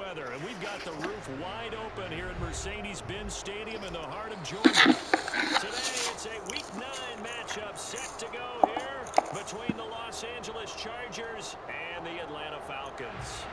weather, and we've got the roof wide open here at Mercedes-Benz Stadium in the heart of Georgia. Today, it's a Week 9 matchup set to go here between the Los Angeles Chargers and the Atlanta Falcons.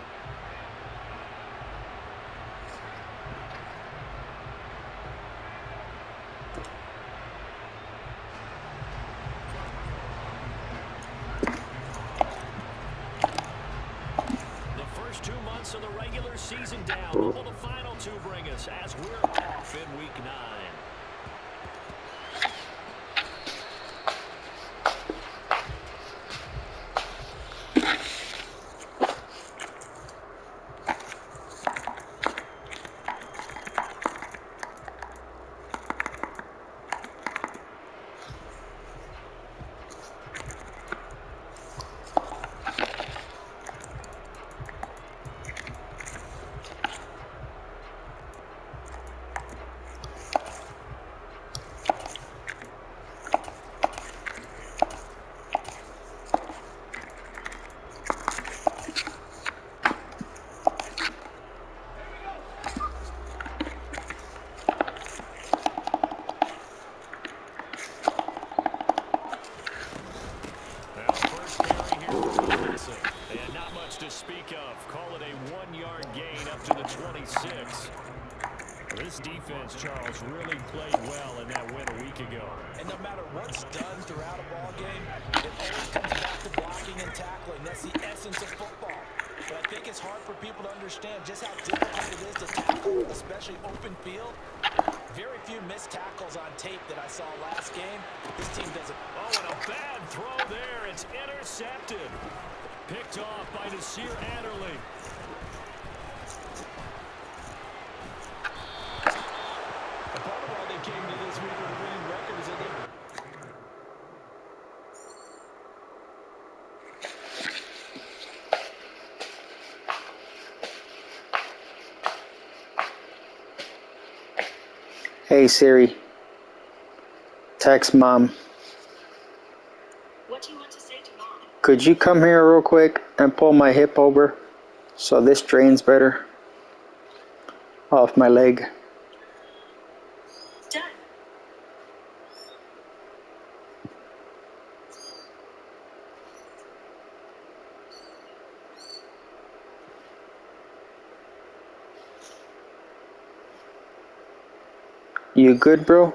Of the regular season down. What will the final two bring us as we're off in Week 9? Speak of. Call it a 1-yard gain up to the 26. This defense, Charles, really played well in that win a week ago. And no matter what's done throughout a ball game, it always comes back to blocking and tackling. That's the essence of football. But I think it's hard for people to understand just how difficult it is to tackle, especially open field. Very few missed tackles on tape that I saw last game. This team doesn't. Oh, and a bad throw there. It's intercepted. Picked off by Nasir Adderley. A part of why they came to this week with a winning record is that Hey Siri, text mom. What do you want to say to mom? Could you come here real quick and pull my hip over so this drains better off my leg? Done. You good, bro?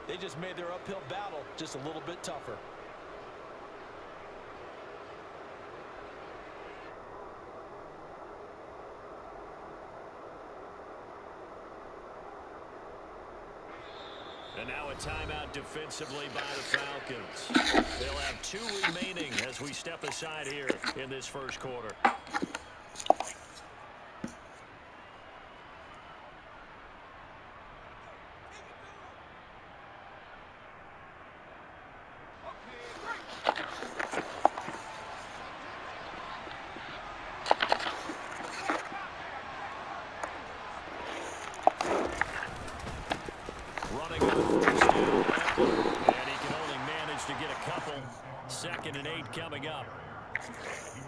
They just made their uphill battle just a little bit tougher. And now a timeout defensively by the Falcons. They'll have 2 remaining as we step aside here in this first quarter. Running on first down, and he can only manage to get a couple. 2nd and 8 coming up.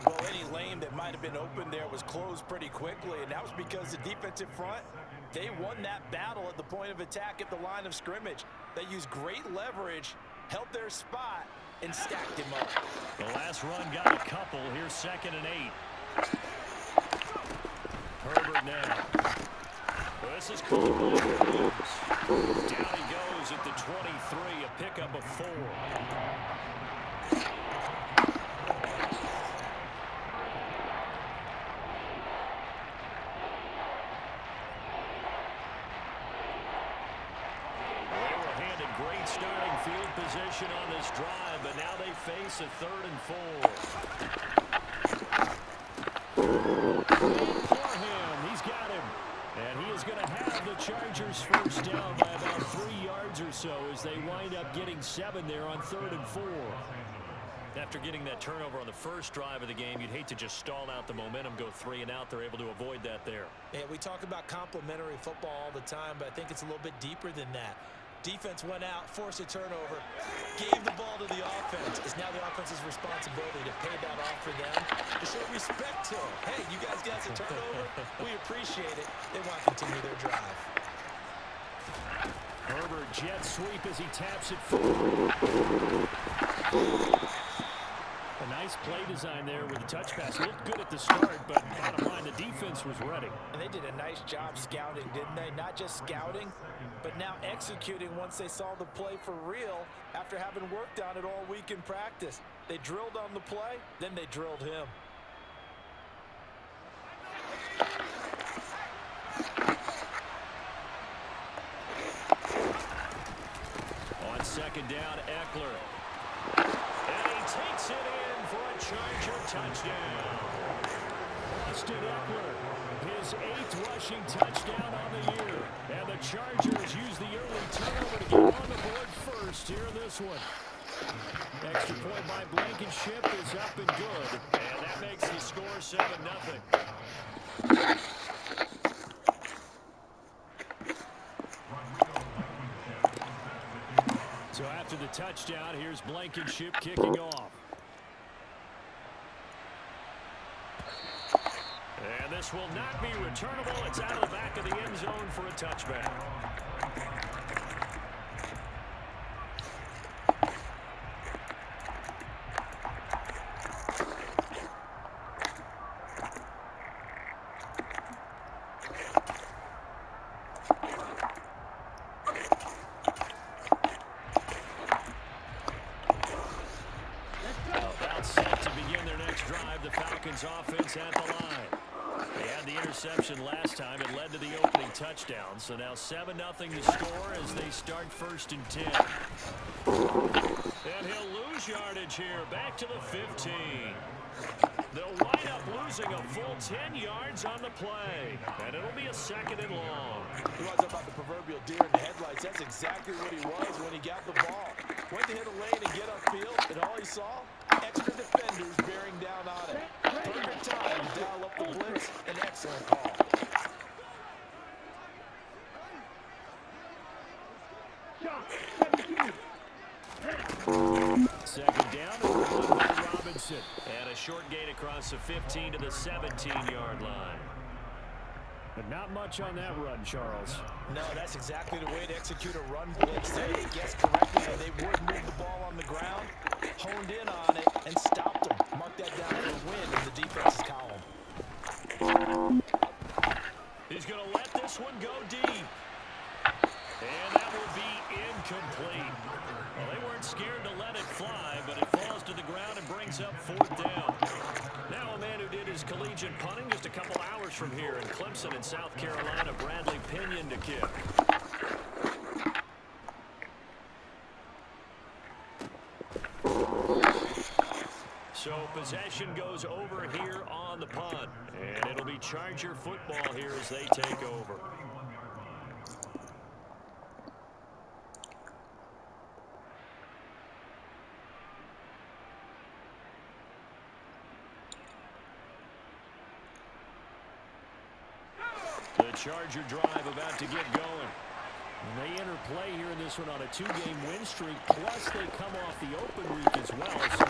Well, any lane that might have been open there was closed pretty quickly, and that was because the defensive front, they won that battle at the point of attack at the line of scrimmage. They used great leverage, held their spot, and stacked him up. The last run got a couple. Here's 2nd and 8. Herbert now. This is called Williams. Down he goes at the 23, a pickup of 4. They were handed great starting field position on this drive, but now they face a 3rd and 4. For him, he's got him. And he is going to have the Chargers first down by about 3 yards or so as they wind up getting 7 there on 3rd and 4. After getting that turnover on the first drive of the game, you'd hate to just stall out the momentum, go 3 and out. They're able to avoid that there. Yeah, we talk about complementary football all the time, but I think it's a little bit deeper than that. Defense went out, forced a turnover, gave the ball to the offense. It's now the offense's responsibility to pay that off for them, to show respect to them. Hey, you guys got a turnover. We appreciate it. They want to continue their drive. Herbert jet sweep as he taps it forward. A nice play design there with the touch pass. Looked good at the start, but bottom line, the defense was ready. And they did a nice job scouting, didn't they? Not just scouting, but now executing once they saw the play for real after having worked on it all week in practice. They drilled on the play, then they drilled him. On second down, Eckler. And he takes it in for a Charger touchdown. Austin Eckler, his 8th rushing touchdown on the year. And the Chargers use the early turnover to get on the board first here in this one. Extra point by Blankenship is up and good. And that makes the score 7-0. So after the touchdown, here's Blankenship kicking off. And this will not be returnable. It's out of the back of the end zone for a touchback. Offense at the line. They had the interception last time. It led to the opening touchdown. So now 7-0 to score as they start 1st and 10. And he'll lose yardage here. Back to the 15. They'll wind up losing a full 10 yards on the play. And it'll be a 2nd and long. He was about the proverbial deer in the headlights. That's exactly what he was when he got the ball. Went to hit a lane and get upfield, and all he saw, extra defenders bearing down on it. Perfect time to dial up the blitz. An excellent call. Second down and by Robinson. And a short gain across the 15 to the 17-yard line. But not much on that run, Charles. No, that's exactly the way to execute a run blitz. They guessed correctly that they would move the ball on the ground, honed in on it, and stopped them. Mark that down for a win in the defense's column. He's going to let this one go deep. And that will be incomplete. Well, they weren't scared to let it fly, but it falls to the ground and brings up 4th down. Now a man who did his collegiate punting just a couple hours from here in Clemson in South Carolina, Bradley Pinion to kick. So possession goes over here on the punt. And it'll be Charger football here as they take over. The Charger drive about to get going. And they enter play here in this one on a 2-game win streak, plus they come off the open week as well. So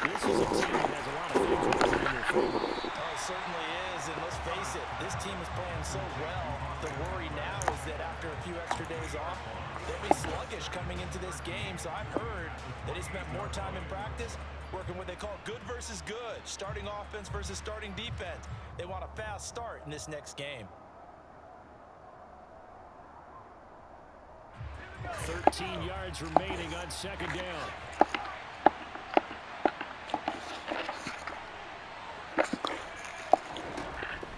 this is a team that has a lot of things working in their favor. Oh, it certainly is, and let's face it, this team is playing so well. The worry now is that after a few extra days off, they'll be sluggish coming into this game. So I've heard that they spent more time in practice working what they call good versus good, starting offense versus starting defense. They want a fast start in this next game. 13 yards remaining on second down.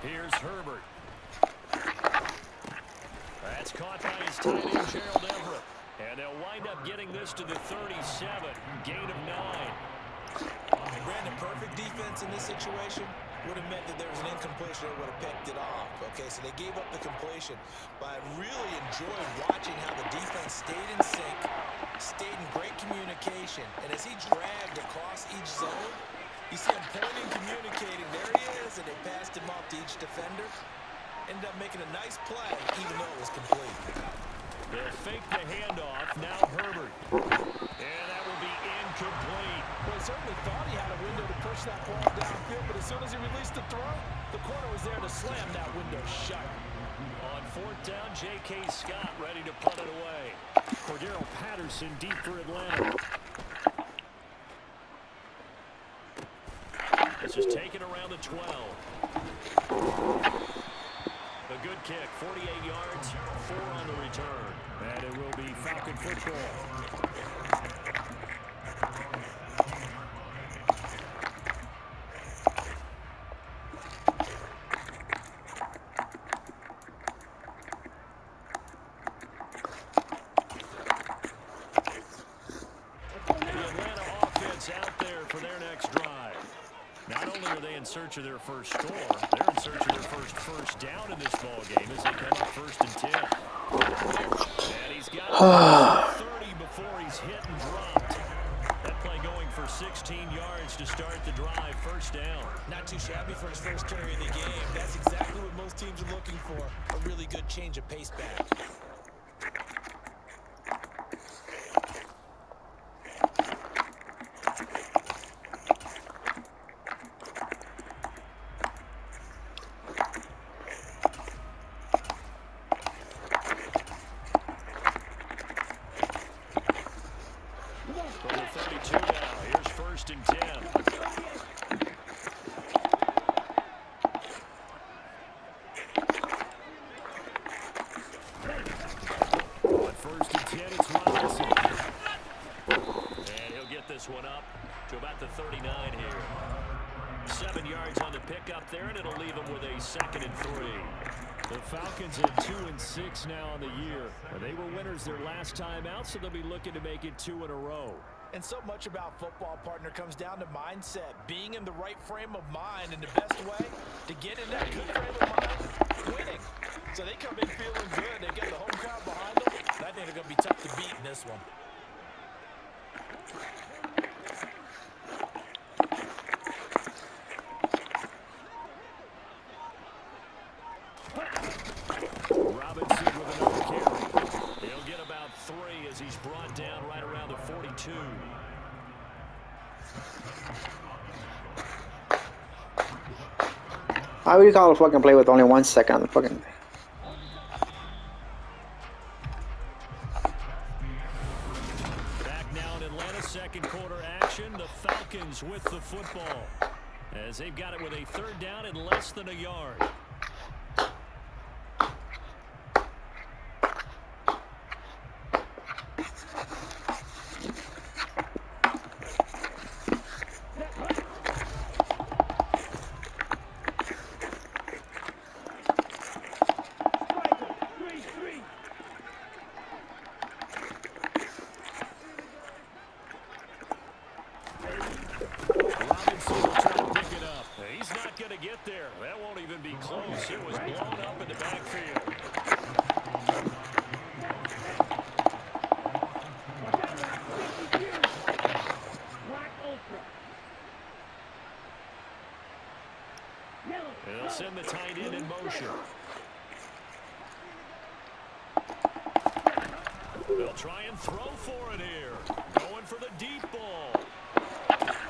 Here's Herbert. That's caught by his tight end, Gerald Everett. And they'll wind up getting this to the 37. Gain of 9. Brandon, perfect defense in this situation would have meant that there was an incomplete completion, they would have picked it off. Okay, so they gave up the completion. But I really enjoyed watching how the defense stayed in sync, stayed in great communication. And as he dragged across each zone, you see him pointing, communicating. There he is, and they passed him off to each defender. Ended up making a nice play, even though it was complete. They'll fake the handoff. Now Herbert. And that will be incomplete. Well, he certainly thought he had a window to push that ball downfield, but as soon as he released the throw, the corner was there to slam that window shut. On fourth down, J.K. Scott ready to punt it away. Cordero Patterson deep for Atlanta. This is taken around the 12. A good kick, 48 yards, 4 on the return. And it will be Falcon football. Out there for their next drive. Not only are they in search of their first score, they're in search of their first down in this ball game as they come up 1st and 10. And he's got 30 before he's hit and dropped. That play going for 16 yards to start the drive, 1st down. Not too shabby for his first carry of the game. That's exactly what most teams are looking for. A really good change of pace back. One up to about the 39 here. 7 yards on the pickup there, and it'll leave them with a 2nd and 3. The Falcons at 2-6 now on the year. They were winners their last time out, so they'll be looking to make it 2 in a row. And so much about football, partner, comes down to mindset. Being in the right frame of mind, and the best way to get in that good frame of mind, winning. So they come in feeling good. They get the home crowd behind them. And I think they're going to be tough to beat in this one. Robinson with another carry. He'll get about 3 as he's brought down right around the 42. Why would you call a fucking play with only 1 second on the fucking thing? Back now in Atlanta, 2nd quarter action. The Falcons with the football as they've got it with a 3rd down and less than a yard. They'll send the tight end in motion. They'll try and throw for it here. Going for the deep ball.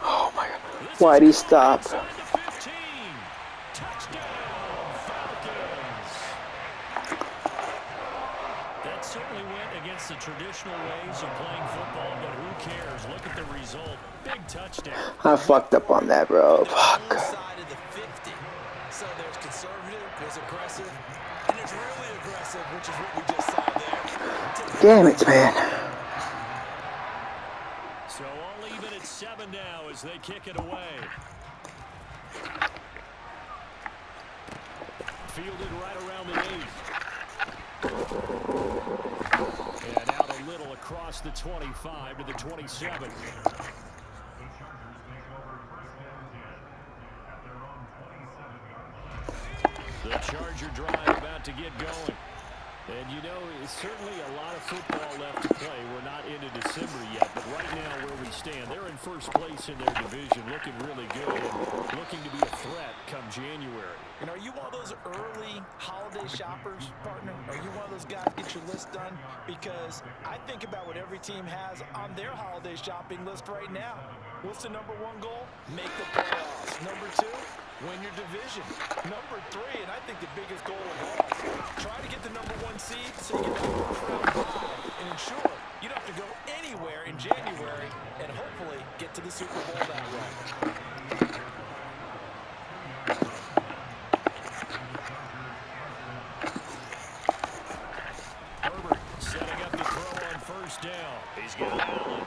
Oh my God. Why'd he stop? Touchdown, Falcons. That certainly went against the traditional ways of playing football, but who cares? Look at the result. Big touchdown. I fucked up on that, bro. Fuck. Inside of the 50. So there's conservative, there's aggressive, and there's really aggressive, which is what we just saw there. Damn it, man. So all even at 7 now as they kick it away. Fielded right around the 8. And out a little across the 25 to the 27. The Charger drive about to get going. And, you know, it's certainly a lot of football left to play. We're not into December yet, but right now where we stand, they're in first place in their division, looking really good and looking to be a threat come January. And are you one of those early holiday shoppers, partner? Are you one of those guys get your list done? Because I think about what every team has on their holiday shopping list right now. What's the number one goal? Make the playoffs. Number two, win your division. Number three, and I think the biggest goal of all, try to get the number one seed so you get the first round bye and ensure you don't have to go anywhere in January and hopefully get to the Super Bowl that way. Herbert setting up the throw on first down. He's got Allen.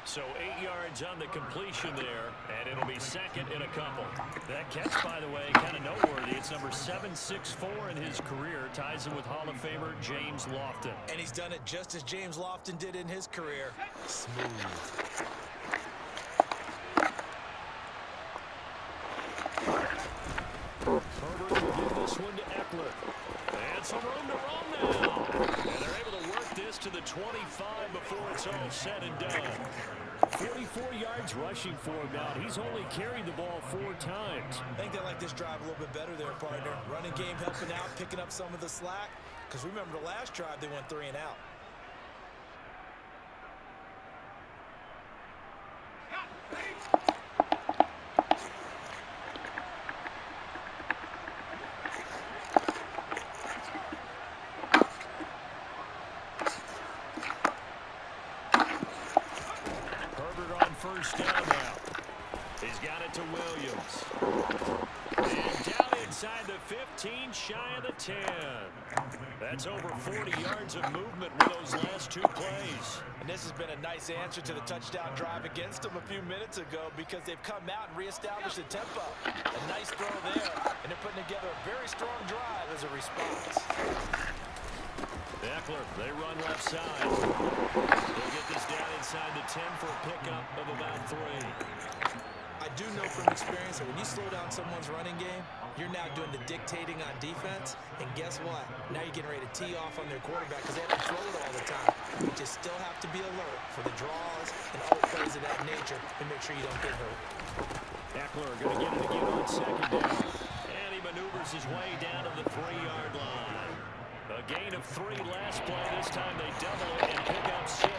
So 8 yards on the completion there, and it'll be second and a couple. That catch, by the way, kind of noteworthy. It's number 764 in his career. Ties him with Hall of Famer James Lofton. And he's done it just as James Lofton did in his career. Smooth. Herbert will give this one to Eckler. And some room to roam now. And they're able to work this to the 25 before it's all said and done. 44 yards rushing for him now. He's only carried the ball 4 times. I think they like this drive a little bit better there, partner. Running game helping out, picking up some of the slack. Because remember the last drive, they went 3 and out. First down now. He's got it to Williams. And down inside the 15, shy of the 10. That's over 40 yards of movement with those last 2 plays. And this has been a nice answer to the touchdown drive against them a few minutes ago because they've come out and reestablished the tempo. A nice throw there, and they're putting together a very strong drive as a response. Eckler, they run left side. They'll get this down inside the 10 for a pickup of about 3. I do know from experience that when you slow down someone's running game, you're now doing the dictating on defense. And guess what? Now you're getting ready to tee off on their quarterback because they have to throw it all the time. But you still have to be alert for the draws and other plays of that nature and make sure you don't get hurt. Eckler going to get it again on second down. And he maneuvers his way down to the 3-yard line. A gain of 3 last play. This time they double it and pick up 6.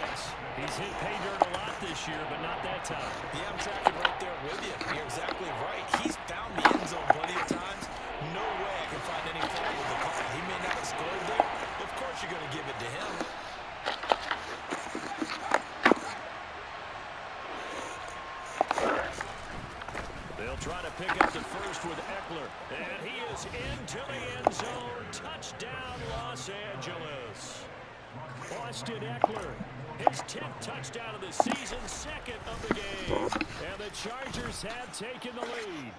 He's hit pay dirt a lot this year, but not that time. Yeah, I'm tracking right there with you. You're exactly right. He's found the end zone plenty of times. No way I can find any fault with the call. He may not have scored there. Of course you're going to give it to him. They'll try to pick up the first with Eckler. And he is into the end zone. Touchdown, Los Angeles. Austin Eckler, his 10th touchdown of the season, 2nd of the game. And the Chargers have taken the lead.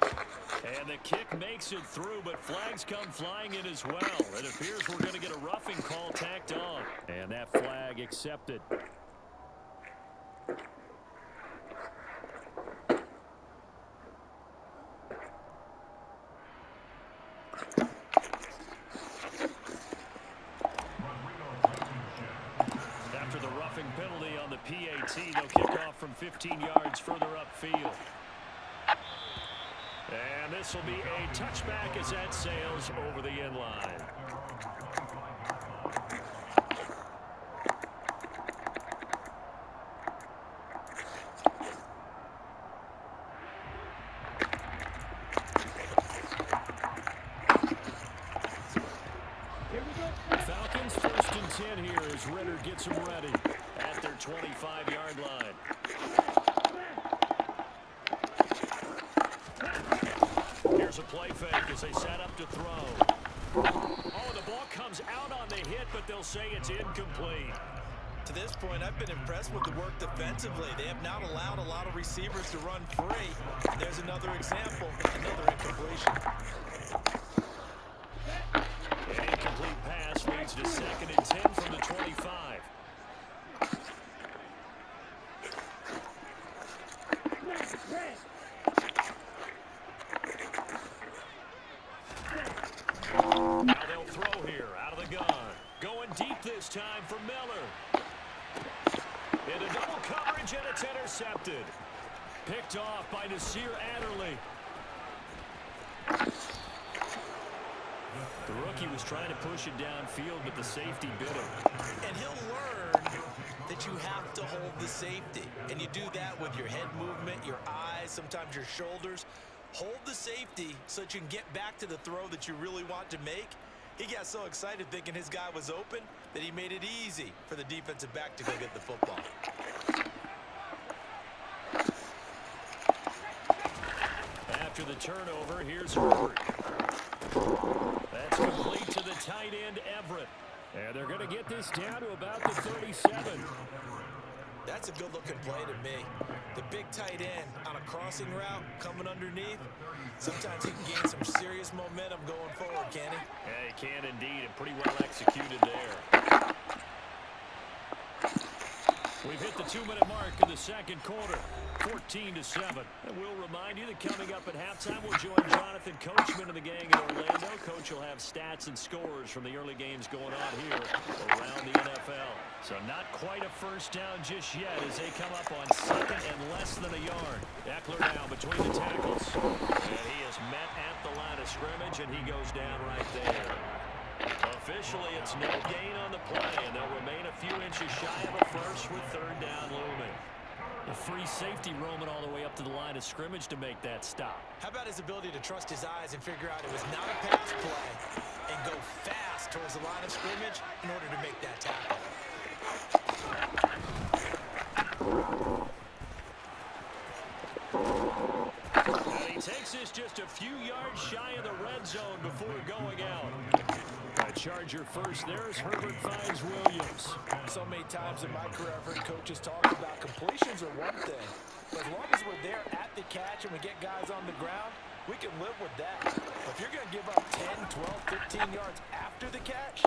And the kick makes it through, but flags come flying in as well. It appears we're going to get a roughing call tacked on. And that flag accepted. Penalty on the PAT. They'll kick off from 15 yards further upfield. And this will be a touchback as that sails over the end line. Falcons 1st and 10 here as Ritter gets them ready at their 25-yard line. Here's a play fake as they set up to throw. Oh, the ball comes out on the hit, but they'll say it's incomplete. To this point, I've been impressed with the work defensively. They have not allowed a lot of receivers to run free. There's another example, another incompletion. An incomplete pass leads to 2nd and 10 from the 25. this time for Miller. Into double coverage, and it's intercepted. Picked off by Nasir Adderley. The rookie was trying to push it downfield, but the safety bit him. And he'll learn that you have to hold the safety. And you do that with your head movement, your eyes, sometimes your shoulders. Hold the safety so that you can get back to the throw that you really want to make. He got so excited thinking his guy was open that he made it easy for the defensive back to go get the football. After the turnover, here's Herbert. That's complete to the tight end, Everett. And they're going to get this down to about the 37. That's a good-looking play to me. The big tight end on a crossing route coming underneath. Sometimes he can gain some serious momentum going forward, can he? Yeah, he can indeed, and pretty well executed there. We've hit the 2-minute mark in the second quarter, 14-7. And we'll remind you that coming up at halftime, we'll join Jonathan Coachman and the gang in Orlando. Coach will have stats and scores from the early games going on here around the NFL. So not quite a first down just yet as they come up on second and less than a yard. Eckler now between the tackles. And he is met at the line of scrimmage, and he goes down right there. Officially, it's no gain on the play, and they'll remain a few inches shy of a first with third down looming. The free safety roaming all the way up to the line of scrimmage to make that stop. How about his ability to trust his eyes and figure out it was not a pass play and go fast towards the line of scrimmage in order to make that tackle? And he takes this just a few yards shy of the red zone before going out. A Charger first there as Herbert finds Williams. So many times in my career, I've heard coaches talk about completions are one thing. But as long as we're there at the catch and we get guys on the ground, we can live with that. But if you're going to give up 10, 12, 15 yards after the catch,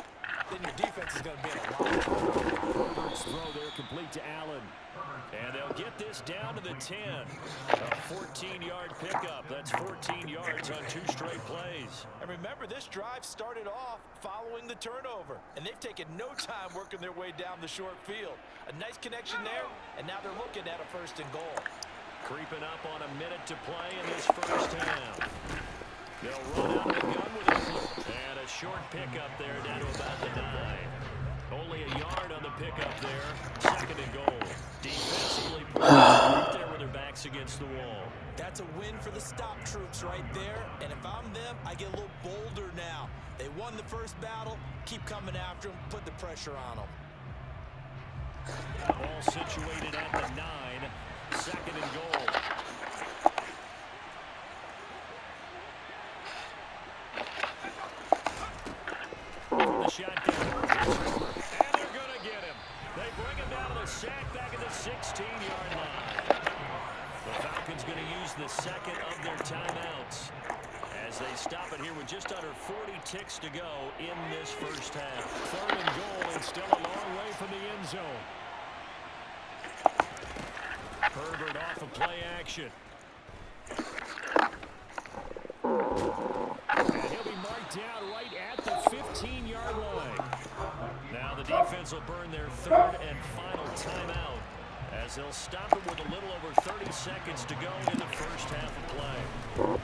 then your defense is going to be in a lot of trouble. Herbert's throw there complete to Allen. And they'll get this down to the 10. A 14-yard pickup. That's 14 yards on 2 straight plays. And remember, this drive started off following the turnover. And they've taken no time working their way down the short field. A nice connection there, and now they're looking at a 1st and goal. Creeping up on a minute to play in this first half. They'll run out the gun with it. And a short pickup there down to about the 9. Only a yard on the pickup there. 2nd and goal. Defensively, right there with their backs against the wall. That's a win for the stop troops right there. And if I'm them, I get a little bolder now. They won the first battle. Keep coming after them. Put the pressure on them. Ball situated at the 9. 2nd and goal. From the shotgun. And they're going to get him. They bring him down to the sack back at the 16-yard line. The Falcons going to use the 2nd of their timeouts as they stop it here with just under 40 ticks to go in this first half. 3rd and goal and still a long way from the end zone. Herbert off of play action. And he'll be marked down right at the 15-yard line. Now the defense will burn their 3rd and final timeout as they'll stop it with a little over 30 seconds to go in the first half of play.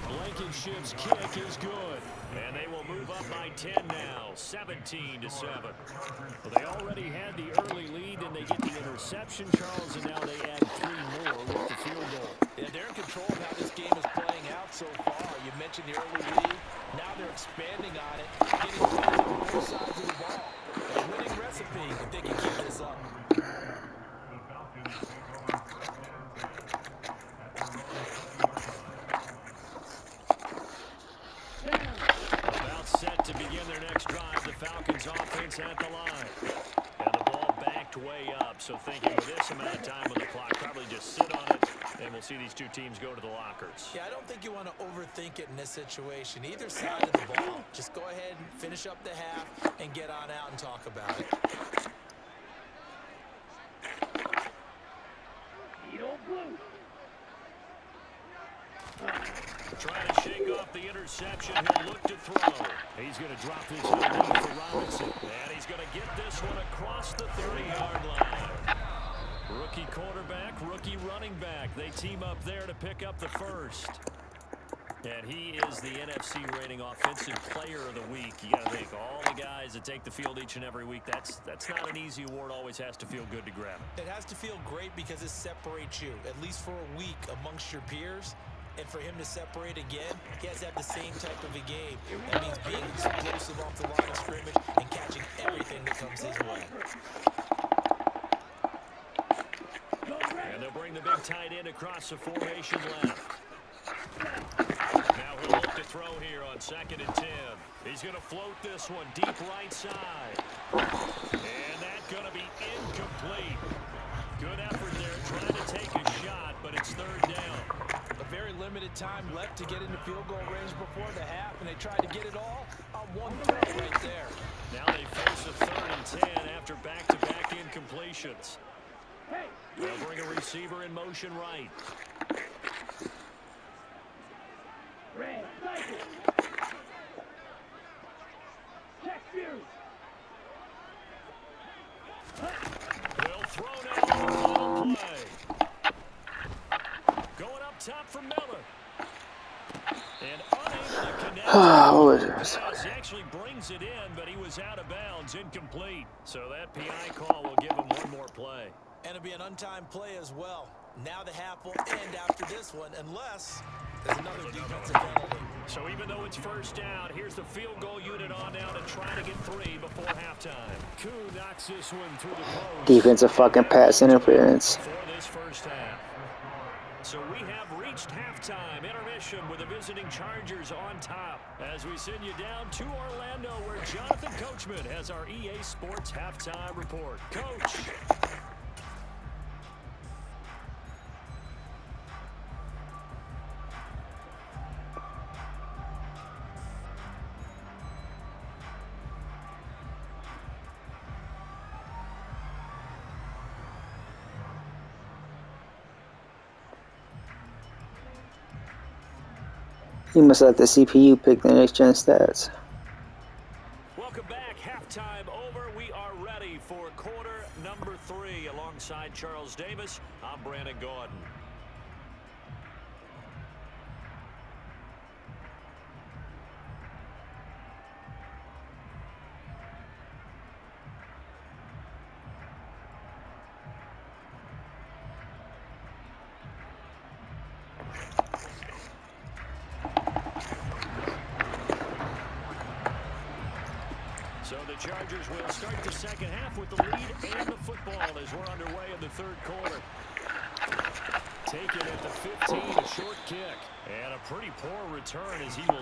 Blankenship's kick is good. And they will move up by 10 now, 17-7. Well, they already had the early lead, and they get the interception, Charles, and now they add 3 more with the field goal. Yeah, they're in control of how this game is playing out so far. You mentioned the early lead. Now they're expanding on it, getting wins on both sides of the ball. A winning recipe if they can keep this up. About set to begin their next drive, the Falcons offense at the line. And the ball backed way up, so thinking with this amount of time on the clock, probably just sit on it, and we'll see these 2 teams go to the lockers. Yeah, I don't think you want to overthink it in this situation. Either side of the ball. Just go ahead and finish up the half and get on out and talk about it. Trying to shake off with the interception. He'll look to throw. He's going to drop this underneath for Robinson. And he's going to get this one across the 30-yard line. Rookie quarterback, rookie running back. They team up there to pick up the first. And he is the NFC rating offensive player of the week. You got to think, all the guys that take the field each and every week, that's not an easy award. Always has to feel good to grab it. It has to feel great because it separates you, at least for a week, amongst your peers. And for him to separate again, he has to have the same type of a game. That means being explosive off the line of scrimmage and catching everything that comes his way. And they'll bring the big tight end across the formation left. Now he'll look to throw here on 2nd and 10. He's going to float this one deep right side. And that's going to be incomplete. Good effort there trying to take a shot, but it's 3rd down. A very limited time left to get into field goal range before the half, and they tried to get it all on one throw right there. Now they face a 3rd and 10 after back-to-back incompletions. They'll bring a receiver in motion right. They'll throw now on the final play. Going up top for Miller. And unable to connect. What was it? Pass. He actually brings it in, but he was out of bounds, incomplete. So that PI call will give him one more play. And it'll be an untimed play as well. Now the half will end after this one, unless there's another defensive penalty. So even though it's 1st down, here's the field goal unit on down and trying to get 3 before halftime. Koo knocks this one through the post. Defensive fucking pass interference. For this 1st half. So we have reached halftime intermission with the visiting Chargers on top. As we send you down to Orlando, where Jonathan Coachman has our EA Sports halftime report. Coach. He must let the CPU pick the next gen stats. Welcome back. Halftime over. We are ready for quarter number 3. Alongside Charles Davis, I'm Brandon Gordon. So the Chargers will start the 2nd half with the lead and the football as we're underway in the 3rd quarter. Taken at the 15, a short kick. And a pretty poor return as he will...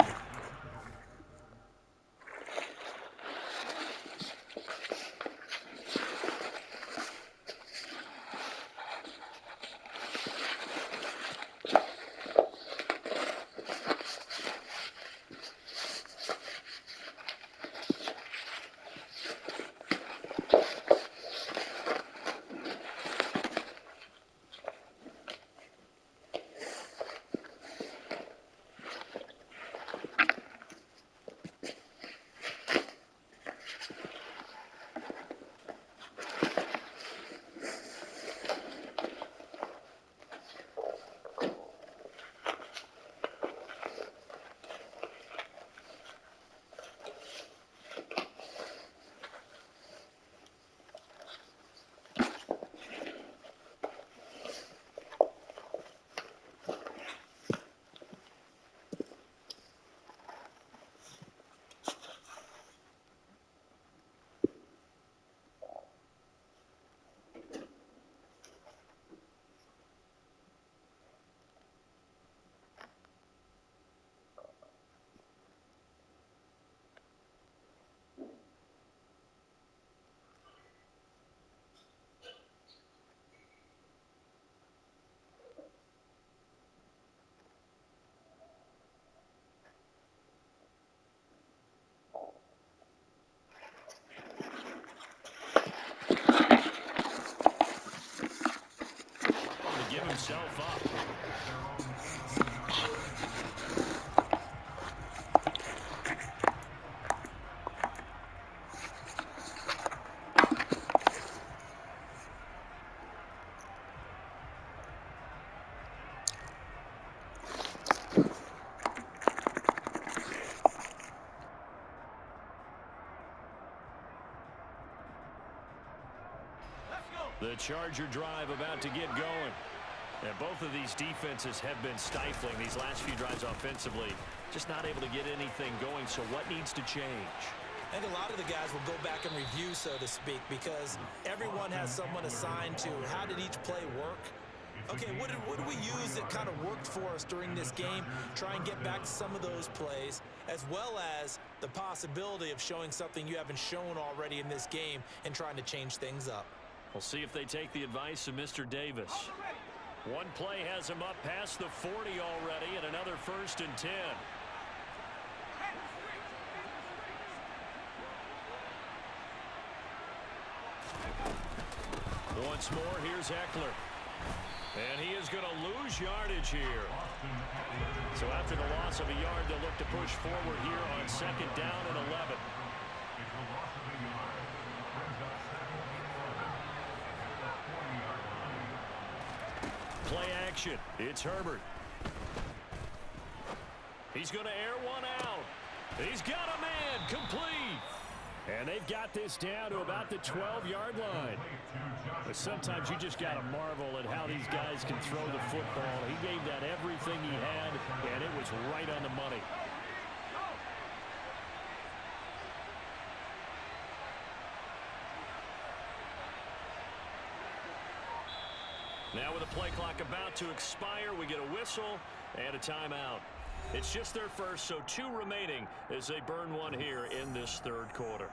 The Charger drive about to get going. And both of these defenses have been stifling these last few drives offensively. Just not able to get anything going, so what needs to change? I think a lot of the guys will go back and review, so to speak, because everyone has someone assigned to how did each play work. Okay, what did we use that kind of worked for us during this game? Try and get back to some of those plays, as well as the possibility of showing something you haven't shown already in this game and trying to change things up. We'll see if they take the advice of Mr. Davis. One play has him up past the 40 already, and another 1st and 10. Once more, here's Eckler. And he is going to lose yardage here. So after the loss of a yard, they'll look to push forward here on 2nd down and 11. Play action. It's Herbert. He's going to air one out. He's got a man complete. And they've got this down to about the 12-yard line. But sometimes you just got to marvel at how these guys can throw the football. He gave that everything he had, and it was right on the money. Now with the play clock about to expire, we get a whistle and a timeout. It's just their first, so 2 remaining as they burn one here in this 3rd quarter.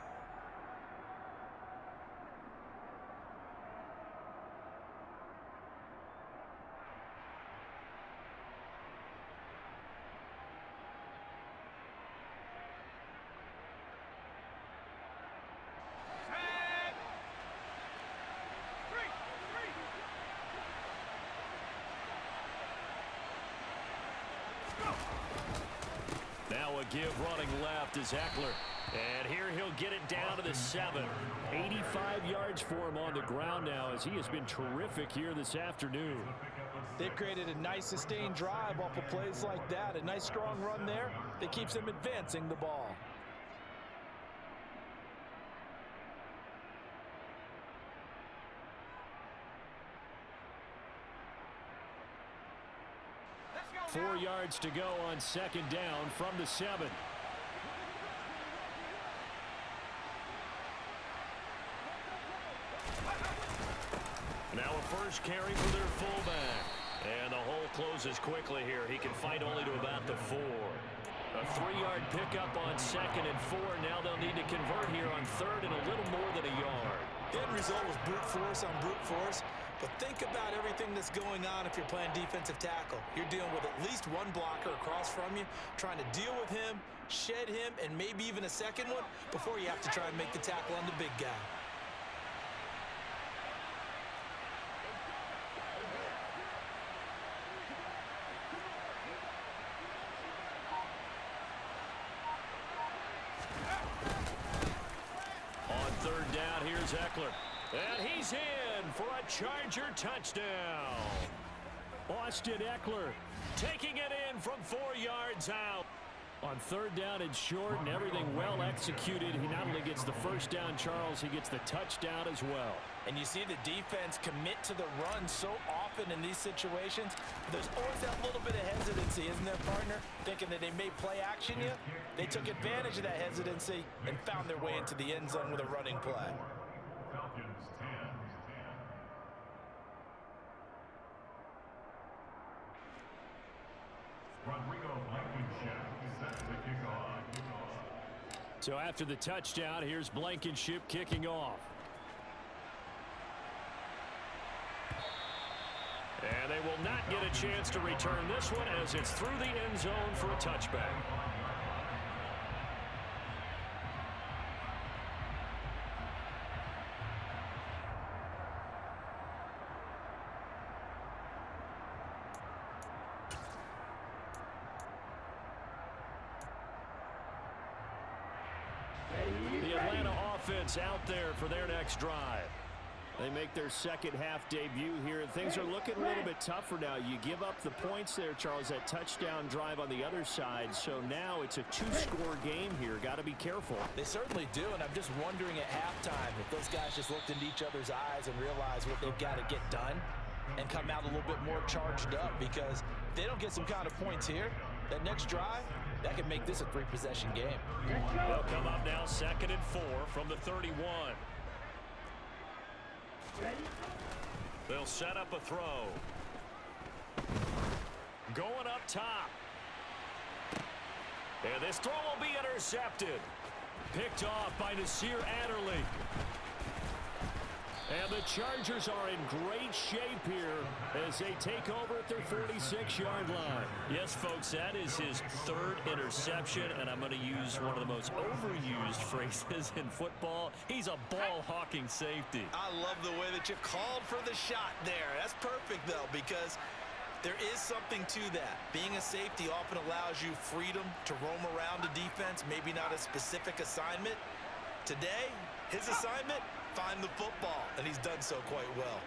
Now a give running left is Eckler. And here he'll get it down to the 7. 85 yards for him on the ground now as he has been terrific here this afternoon. They've created a nice sustained drive off of plays like that. A nice strong run there that keeps them advancing the ball. Go. 4 yards to go on 2nd down from the 7. Now a first carry for their fullback. And the hole closes quickly here. He can fight only to about the 4. A 3-yard pickup on 2nd and 4. Now they'll need to convert here on 3rd and a little more than a yard. The end result was brute force on brute force. But think about everything that's going on if you're playing defensive tackle. You're dealing with at least one blocker across from you, trying to deal with him, shed him, and maybe even a second one before you have to try and make the tackle on the big guy. On 3rd down, here's Eckler. And he's in for a Charger touchdown. Austin Eckler taking it in from 4 yards out. On 3rd down and short and everything well executed. He not only gets the first down, Charles, he gets the touchdown as well. And you see the defense commit to the run so often in these situations. There's always that little bit of hesitancy, isn't there, partner? Thinking that they may play action you. They took advantage of that hesitancy and found their way into the end zone with a running play. Falcons 10. Rodrigo Blankenship set to kick off. So after the touchdown, here's Blankenship kicking off. And they will not get a chance to return this one as it's through the end zone for a touchback. The Atlanta offense out there for their next drive. They make their second half debut here, and things are looking a little bit tougher now. You give up the points there, Charles, that touchdown drive on the other side. So now it's a two-score game here. Got to be careful. They certainly do, and I'm just wondering at halftime if those guys just looked into each other's eyes and realized what they've got to get done and come out a little bit more charged up, because if they don't get some kind of points here, that next drive, that could make this a three-possession game. They'll come up now 2nd and 4 from the 31. They'll set up a throw. Going up top. And this throw will be intercepted. Picked off by Nasir Adderley. And the Chargers are in great shape here as they take over at their 46-yard line. Yes, folks, that is his 3rd interception, and I'm going to use one of the most overused phrases in football. He's a ball-hawking safety. I love the way that you called for the shot there. That's perfect, though, because there is something to that. Being a safety often allows you freedom to roam around a defense, maybe not a specific assignment. Today, his assignment, find the football, and he's done so quite well.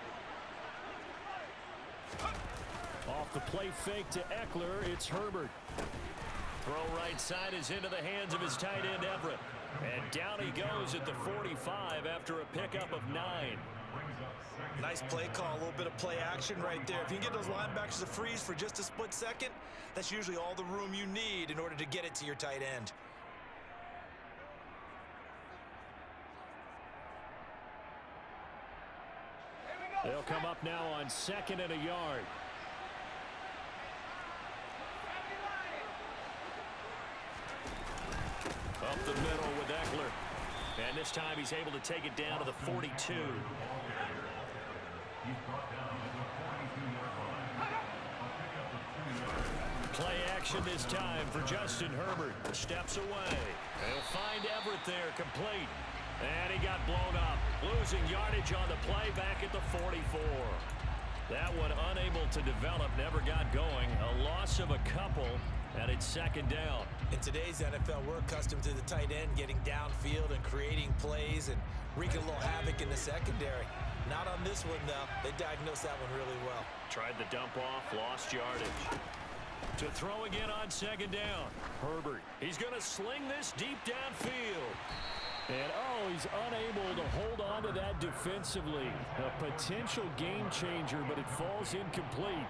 Off the play fake to Eckler, it's Herbert. Throw right side is into the hands of his tight end, Everett. And down he goes at the 45 after a pickup of 9. Nice play call, a little bit of play action right there. If you can get those linebackers to freeze for just a split second, that's usually all the room you need in order to get it to your tight end. They'll come up now on 2nd and a yard. Up the middle with Eckler. And this time he's able to take it down to the 42. He's brought down at the 42-yard line. A pickup of 2 yards. Play action this time for Justin Herbert. Steps away. They'll find Everett there, complete. And he got blown up. Losing yardage on the play back at the 44. That one unable to develop, never got going. A loss of a couple, and it's 2nd down. In today's NFL, we're accustomed to the tight end getting downfield and creating plays and wreaking a little havoc in the secondary. Not on this one, though. They diagnosed that one really well. Tried the dump off, lost yardage. To throw again on 2nd down. Herbert, he's going to sling this deep downfield. And, he's unable to hold on to that defensively. A potential game changer, but it falls incomplete.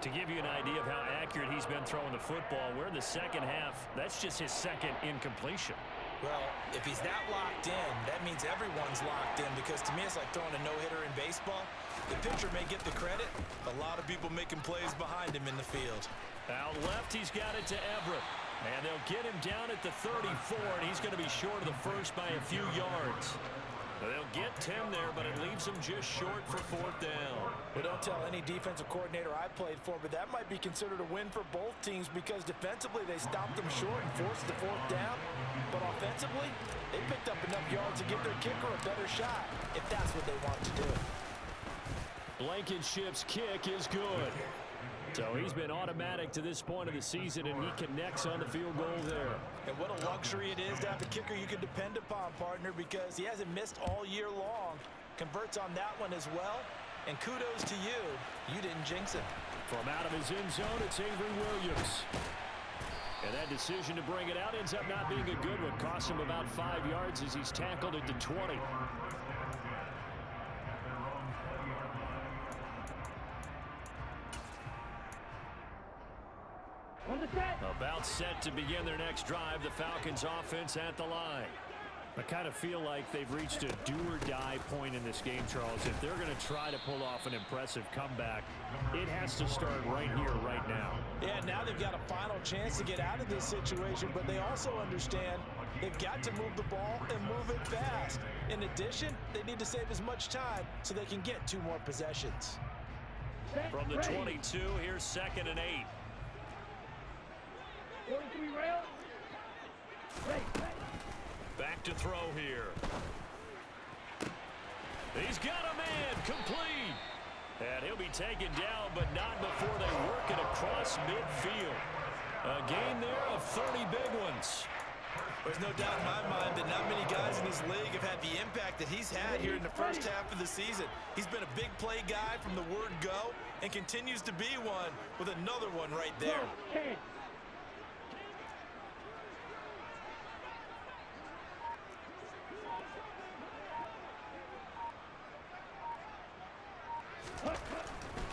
To give you an idea of how accurate he's been throwing the football, we're in the second half. That's just his 2nd incompletion. Well, if he's that locked in, that means everyone's locked in, because to me it's like throwing a no-hitter in baseball. The pitcher may get the credit, a lot of people making plays behind him in the field. Out left, he's got it to Everett. And they'll get him down at the 34, and he's going to be short of the first by a few yards. They'll get 10 there, but it leaves him just short for 4th down. Well, don't tell any defensive coordinator I played for, but that might be considered a win for both teams, because defensively they stopped them short and forced the 4th down. But offensively, they picked up enough yards to give their kicker a better shot, if that's what they want to do. Blankenship's kick is good. So he's been automatic to this point of the season, and he connects on the field goal there. And what a luxury it is to have a kicker you can depend upon, partner, because he hasn't missed all year long. Converts on that one as well. And kudos to you. You didn't jinx him. From out of his end zone, it's Avery Williams. And that decision to bring it out ends up not being a good one. Costs him about 5 yards as he's tackled at the 20. About set to begin their next drive, the Falcons offense at the line. I kind of feel like they've reached a do-or-die point in this game, Charles. If they're going to try to pull off an impressive comeback, it has to start right here, right now. Yeah, now they've got a final chance to get out of this situation, but they also understand they've got to move the ball and move it fast. In addition, they need to save as much time so they can get 2 more possessions. From the 22, here's 2nd and 8. 43 rail. Back to throw here. He's got a man, complete. And he'll be taken down, but not before they work it across midfield. A gain there of 30 big ones. There's no doubt in my mind that not many guys in this league have had the impact that he's had here in the first half of the season. He's been a big play guy from the word go and continues to be one with another one right there.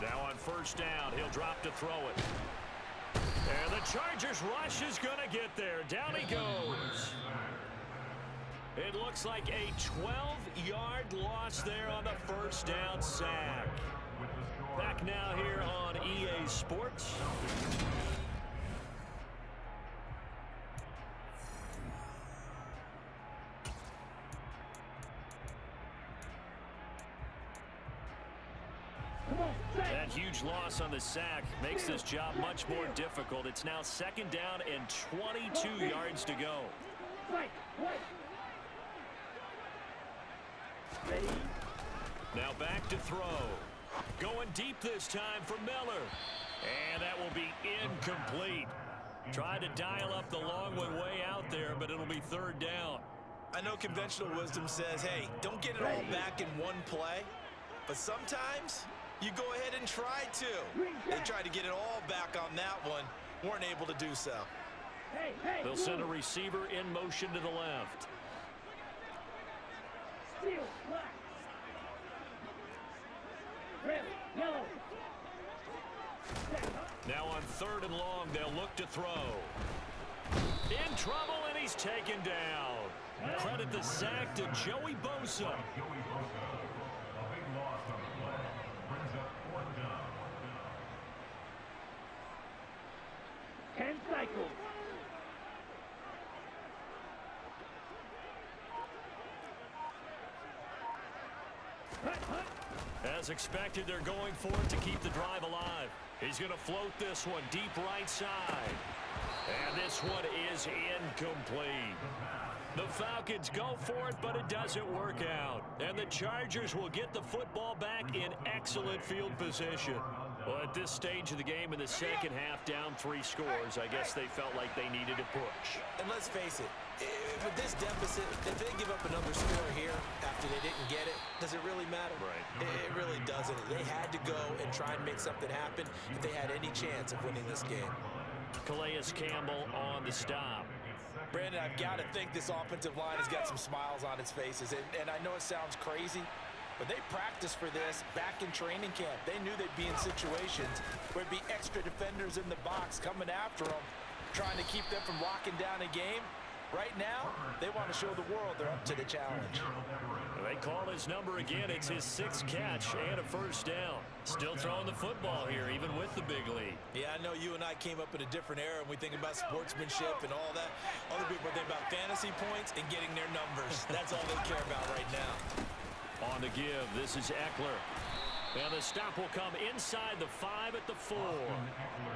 Now on first down, he'll drop to throw it. And the Chargers rush is going to get there. Down he goes. It looks like a 12-yard loss there on the first down sack. Back now here on EA Sports. That huge loss on the sack makes this job much more difficult. It's now second down and 22 yards to go. Now back to throw. Going deep this time for Miller. And that will be incomplete. Tried to dial up the long one way out there, but it'll be third down. I know conventional wisdom says, hey, don't get it all back in one play. But sometimes you go ahead and try to. They tried to get it all back on that one. Weren't able to do so. They'll send a receiver in motion to the left. Now on third and long, they'll look to throw. In trouble, and he's taken down. Credit the sack to Joey Bosa. Joey Bosa, a big loss on the play, brings up fourth down. 10 cycles. As expected, they're going for it to keep the drive alive. He's going to float this one deep right side. And this one is incomplete. The Falcons go for it, but it doesn't work out. And the Chargers will get the football back in excellent field position. Well, at this stage of the game in the second half, down 3 scores, I guess they felt like they needed to push. And let's face it, with this deficit, if they give up another score here after they didn't get it, does it really matter? Right. It really doesn't. They had to go and try and make something happen if they had any chance of winning this game. Calais Campbell on the stop. Brandon, I've got to think this offensive line has got some smiles on its faces. And I know it sounds crazy, but they practiced for this back in training camp. They knew they'd be in situations where it'd be extra defenders in the box coming after them, trying to keep them from locking down a game. Right now, they want to show the world they're up to the challenge. They call his number again. It's his 6th catch and a first down. Still throwing the football here, even with the big lead. Yeah, I know you and I came up in a different era, and we think about sportsmanship and all that. Other people think about fantasy points and getting their numbers. That's all they care about right now. On the give, this is Eckler. And the stop will come inside the 5 at the 4.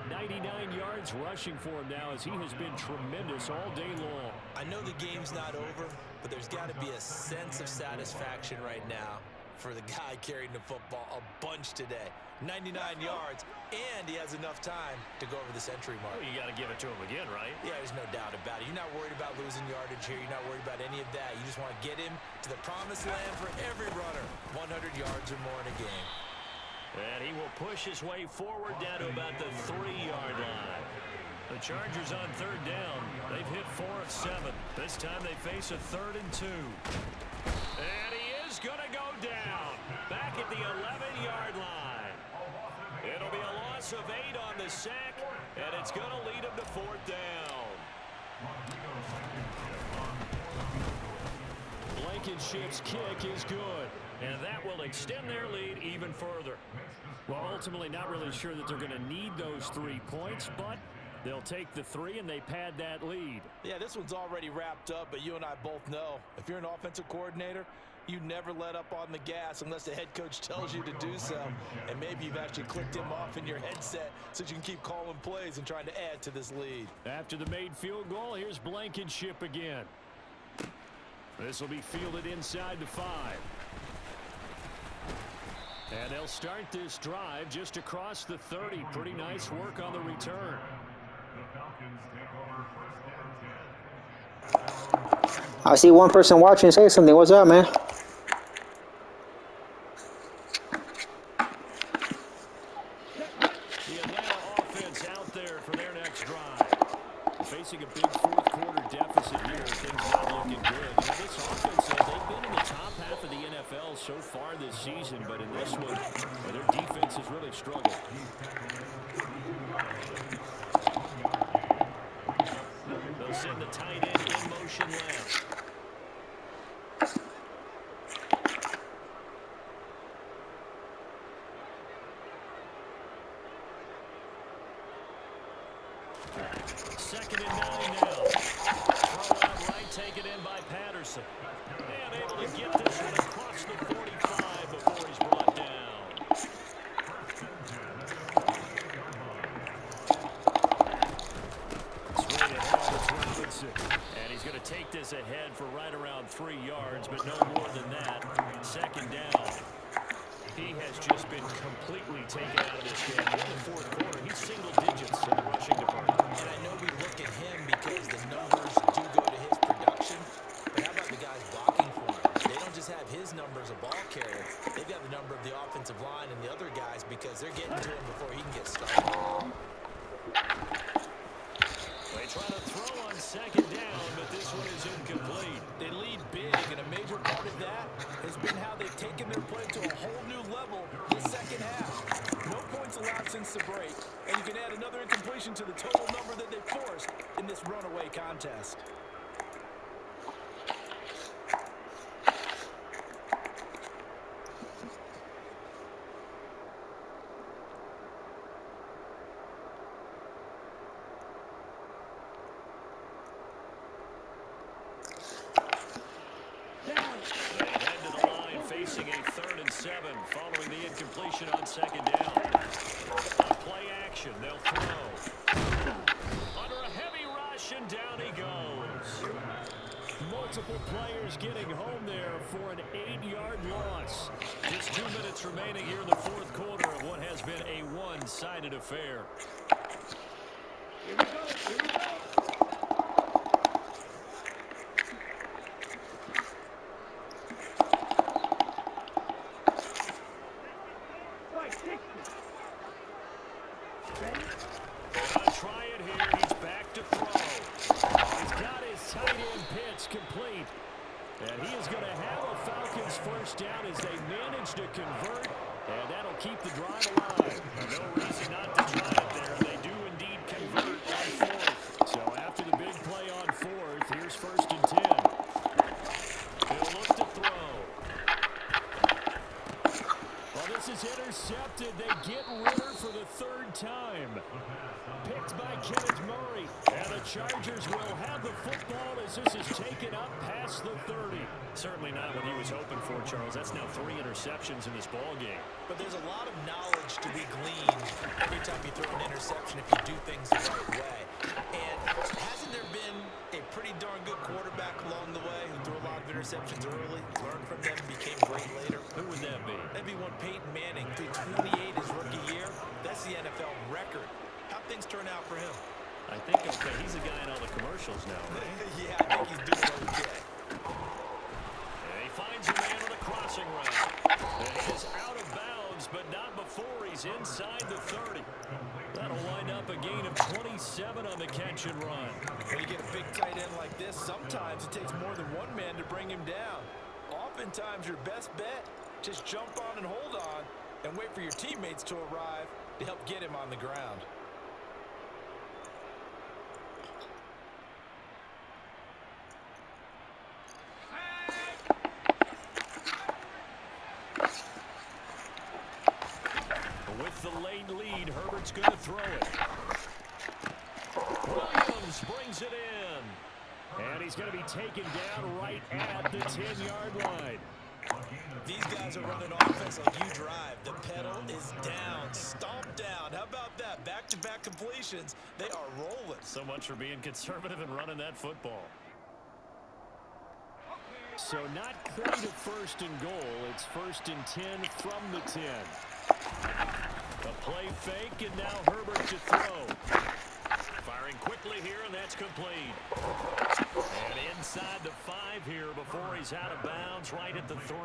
99 yards rushing for him now as he has been tremendous all day long. I know the game's not over, but there's got to be a sense of satisfaction right now for the guy carrying the football a bunch today. 99 yards, and he has enough time to go over the century mark. Well, you got to give it to him again, right? Yeah, there's no doubt about it. You're not worried about losing yardage here. You're not worried about any of that. You just want to get him to the promised land for every runner. 100 yards or more in a game. And he will push his way forward down to about the 3-yard line. The Chargers on third down. They've hit 4 of 7. This time they face a 3rd and 2. And he is going to go down. Back at the 11-yard line. It'll be a loss of 8 on the sack, and it's going to lead him to 4th down. Blankenship's kick is good, and that will extend their lead even further. Well, ultimately not really sure that they're going to need those 3 points, but they'll take the 3 and they pad that lead. Yeah, this one's already wrapped up, but you and I both know if you're an offensive coordinator, you never let up on the gas unless the head coach tells you to do so. And maybe you've actually clicked him off in your headset so you can keep calling plays and trying to add to this lead. After the made field goal, here's Blankenship again. This will be fielded inside the 5. And they'll start this drive just across the 30. Pretty nice work on the return. The Falcons take over first and 10. I see one person watching. Say something. What's up, man? The Atlanta offense out there for their next drive. Facing a big fourth quarter deficit here, things not looking good. You know, this offense, they've been in the top half of the NFL so far this season, but in this one, their defense has really struggled. They'll send the tight end in motion left. Second and 9 now. Throw out right, take it in by Patterson. And able to get this one across the 45 before he's brought down. Straight ahead, it's Robinson. And he's going to take this ahead for right around 3 yards, but no more than that. Second down. He has just been completely taken out of this game. In the fourth quarter, he's single digits in the rushing department. And I know we look at him because the numbers do go to his production. But how about the guys blocking for him? They don't just have his number as a ball carrier. They've got the number of the offensive line and the other guys because they're getting to him before he can get started. They try to throw on second down, but this one is incomplete. They lead big, and a major part of that has been how they've taken their play to a whole new level this second half. No points allowed since the break, and you can add another incompletion to the total number that they forced in this runaway contest. Facing a 3rd and 7 following the incompletion on second down. On play action, they'll throw. Under a heavy rush, and down he goes. Multiple players getting home there for an 8-yard loss. Just 2 minutes remaining here in the fourth quarter of what has been a one-sided affair. Here we go. Here we go. Try it here. He's back to throw. He's got his tight end pitch complete. And he is going to have a Falcons first down as they manage to convert. And that'll keep the drive alive. No reason not to try it there. They do indeed convert on fourth. So after the big play on fourth, here's 1st and 10. He'll look to throw. Well, this is intercepted. They get Ritter for the 3rd time. Picked by Kenneth Murray. And the Chargers will have the football as this is taken up past the 30. Certainly not what he was hoping for, Charles. That's now 3 interceptions in this ball game. But there's a lot of knowledge to be gleaned every time you throw an interception if you do things the right way. And hasn't there been a pretty darn good quarterback along the way who threw a lot of interceptions early, learned from them, became great later? Who would that be? That'd be one Peyton Manning, threw 28 his rookie year. That's the NFL record. How'd things turn out for him? I think, okay, he's a guy in all the commercials now, right? Yeah, I think he's doing okay. And he finds a man on a crossing route. And he is out of bounds, but not before he's inside the 30. That'll wind up a gain of 27 on the catch and run. When you get a big tight end like this, sometimes it takes more than one man to bring him down. Oftentimes, your best bet, just jump on and hold on and wait for your teammates to arrive to help get him on the ground. With the late lead, Herbert's going to throw it. Williams brings it in. And he's going to be taken down right at the 10-yard line. These guys are running offense like you drive. The pedal is down, stomped down. How about that? Back-to-back completions. They are rolling. So much for being conservative and running that football. So not quite a 1st and goal. It's 1st and 10 from the 10. A play fake, and now Herbert to throw. Firing quickly here, and that's complete. And inside the 5 here before he's out of bounds right at the 3.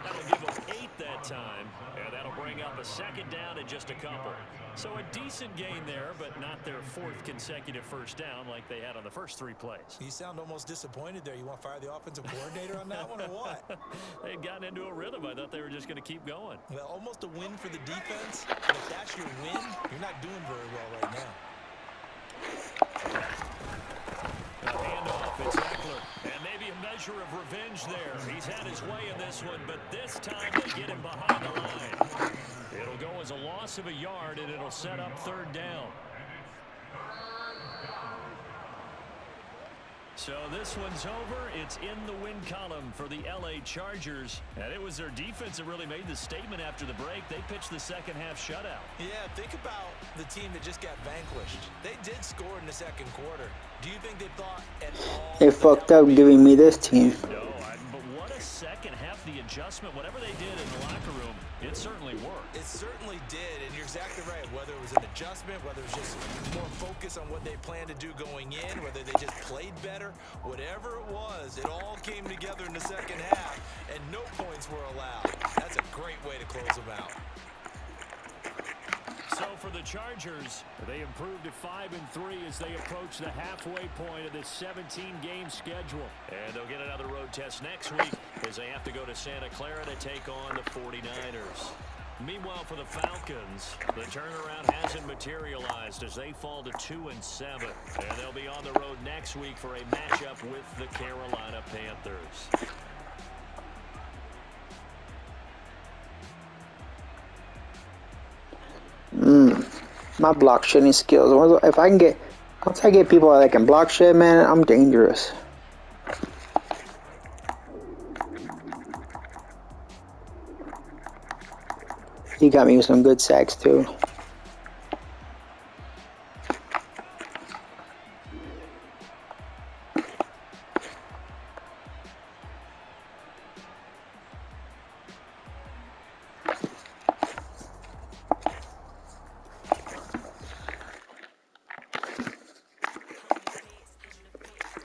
That'll give him 8 that time, and that'll bring up a second down and just a couple. So a decent gain there, but not their 4th consecutive first down like they had on the first 3 plays. You sound almost disappointed there. You want to fire the offensive coordinator on that one or what? They'd gotten into a rhythm. I thought they were just going to keep going. Well, almost a win for the defense. But if that's your win, you're not doing very well right now. A handoff, it's Eckler. And maybe a measure of revenge there. He's had his way in this one, but this time they get him behind the line. It'll go as a loss of a yard, and it'll set up 3rd down. So this one's over. It's in the win column for the LA Chargers. And it was their defense that really made the statement after the break. They pitched the second half shutout. Yeah, think about the team that just got vanquished. They did score in the second quarter. Do you think they thought at all... They fucked up giving me this team. No, but what a second half. The adjustment, whatever they did in the locker room, it certainly worked. It certainly did, and you're exactly right. Whether it was an adjustment, whether it was just more focus on what they planned to do going in, whether they just played better, whatever it was, it all came together in the second half, and no points were allowed. That's a great way to close them out. So for the Chargers, they improved to 5-3 as they approach the halfway point of this 17-game schedule. And they'll get another road test next week as they have to go to Santa Clara to take on the 49ers. Meanwhile, for the Falcons, the turnaround hasn't materialized as they fall to 2-7. And they'll be on the road next week for a matchup with the Carolina Panthers. My block shitting skills. If I can get, once I get people that can block shit, man, I'm dangerous. He got me with some good sacks too.